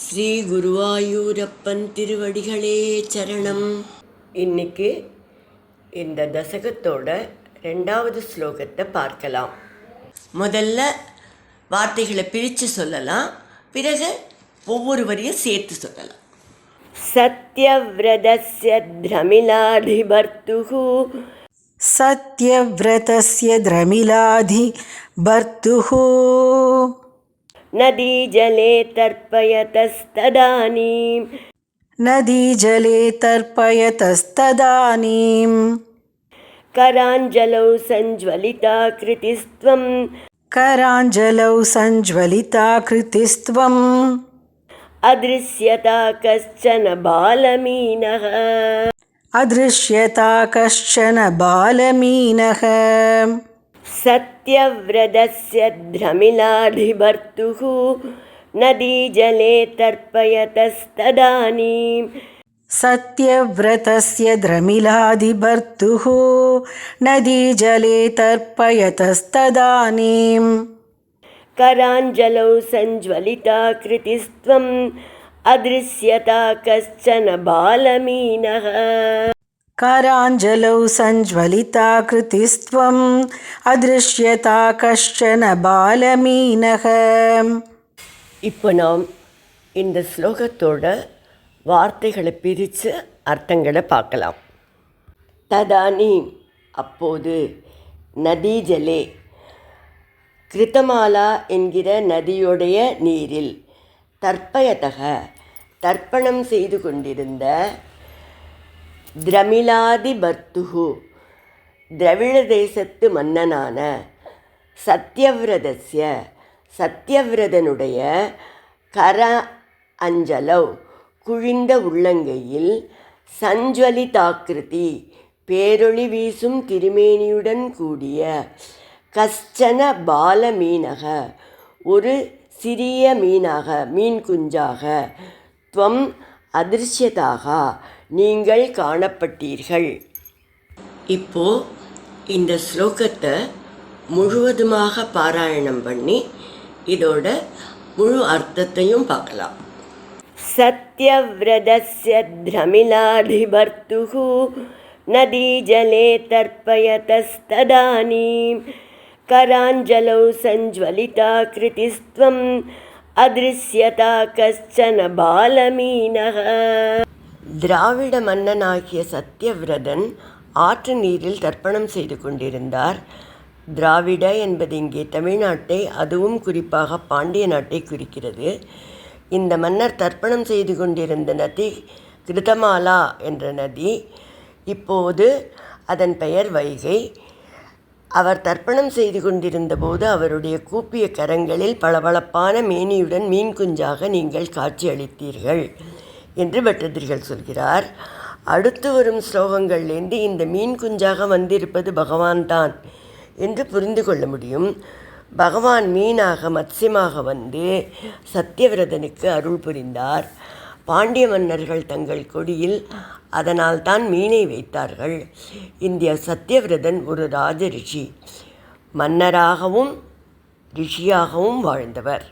ஸ்ரீ குருவாயூரப்பன் திருவடிகளே சரணம். இன்னைக்கு இந்த தசகத்தோட 2வது ஸ்லோகத்தை பார்க்கலாம். முதல்ல வார்த்தைகளை பிரித்து சொல்லலாம், பிறகு ஒவ்வொரு வரியும் சேர்த்து சொல்லலாம். சத்யவ்ரதஸ்ய த்ரமிலாதிபர்த்துஹு சத்யவ்ரதஸ்ய த்ரமிலாதிபர்த்துஹு நதீஜலே தர்ப்பயதஸ்ததானீம் நதீஜலே தர்ப்பயதஸ்ததானீம் கராஞ்சலௌ சஞ்ஜ்வலிதாக்ருதிஸ்த்வம் கராஞ்சலௌ சஞ்ஜ்வலிதாக்ருதிஸ்த்வம் அதிருஷ்யதா கஷ்சன பாலமீனः அதிருஷ்யதா கஷ்சன பாலமீனः சத்யவ்ரதஸ்ய த்ரமிலாதிபர்த்துஹு நதீஜலே தர்ப்பயதஸ்ததானீம் சத்யவ்ரதஸ்ய த்ரமிலாதிபர்த்துः நதீஜலே தர்ப்பயதஸ்ததானீம் கராஞ்சலௌ சஞ்ஜ்வலிதாக்ருதிஸ்த்வம் அதிருஷ்யதா கஷ்சன பாலமீனः கராஞ்சலௌ சஞ்ஜ்வலிதாக்ருதிஸ்த்வம் அதிருஷ்யதா கஷ்சன பாலமீனः. இப்போ நாம் இந்த ஸ்லோகத்தோட வார்த்தைகளை பிரித்து அர்த்தங்களை பார்க்கலாம். ததானி அப்போது, நதீஜலே கிருத்தமாலா என்கிற நதியுடைய நீரில், தர்ப்பயதக தர்ப்பணம் செய்து கொண்டிருந்த, த்ரமிலாதிபர்த்துஹு திரவிட தேசத்து மன்னனான, சத்யவ்ரதஸ்ய சத்யவ்ரதனுடைய, கர அஞ்சலவ் குழிந்த உள்ளங்கையில், சஞ்ஜ்வலிதாக்கிருதி பேரொளி வீசும் திருமேனியுடன் கூடிய, கஷ்சன பாலமீனக ஒரு சிறிய மீனாக மீன் குஞ்சாக, துவம் அதிருஷ்யதாக நீங்கள் காணப்பட்டீர்கள். இப்போ இந்த ஸ்லோகத்தை முழுவதுமாக பாராயணம் பண்ணி இதோட முழு அர்த்தத்தையும் பார்க்கலாம். சத்யவ்ரதஸ்ய த்ரமிலாதிபர்த்துஹு நதீஜலே தர்ப்பயதஸ்ததானீம் கராஞ்சலௌ சஞ்ஜ்வலிதாக்ருதிஸ்த்வம் அதிருஷ்யதா கஷ்சன பாலமீனः. திராவிட மன்னனாகிய சத்யவிரதன் ஆற்று நீரில் தர்ப்பணம் செய்து கொண்டிருந்தார். திராவிட என்பது இங்கே தமிழ்நாட்டை, அதுவும் குறிப்பாக பாண்டிய நாட்டை குறிக்கிறது. இந்த மன்னர் தர்ப்பணம் செய்து கொண்டிருந்த நதி கிருத்தமாலா என்ற நதி. இப்போது அதன் பெயர் வைகை. அவர் தர்ப்பணம் செய்து கொண்டிருந்த போது அவருடைய கூப்பிய கரங்களில் பளபளப்பான மேனியுடன் மீன் குஞ்சாக நீங்கள் காட்சி அளித்தீர்கள் என்று பட்டதிரிகள் சொல்கிறார். அடுத்து வரும் ஸ்லோகங்கள்லேருந்து இந்த மீன் குஞ்சாக வந்திருப்பது பகவான் தான் என்று புரிந்து கொள்ள முடியும். பகவான் மீனாக மத்ஸ்யமாக வந்து சத்யவிரதனுக்கு அருள் புரிந்தார். பாண்டிய மன்னர்கள் தங்கள் கொடியில் அதனால் தான் மீனை வைத்தார்கள். இந்த சத்யவிரதன் ஒரு ராஜ ரிஷி, மன்னராகவும் ரிஷியாகவும் வாழ்ந்தவர்.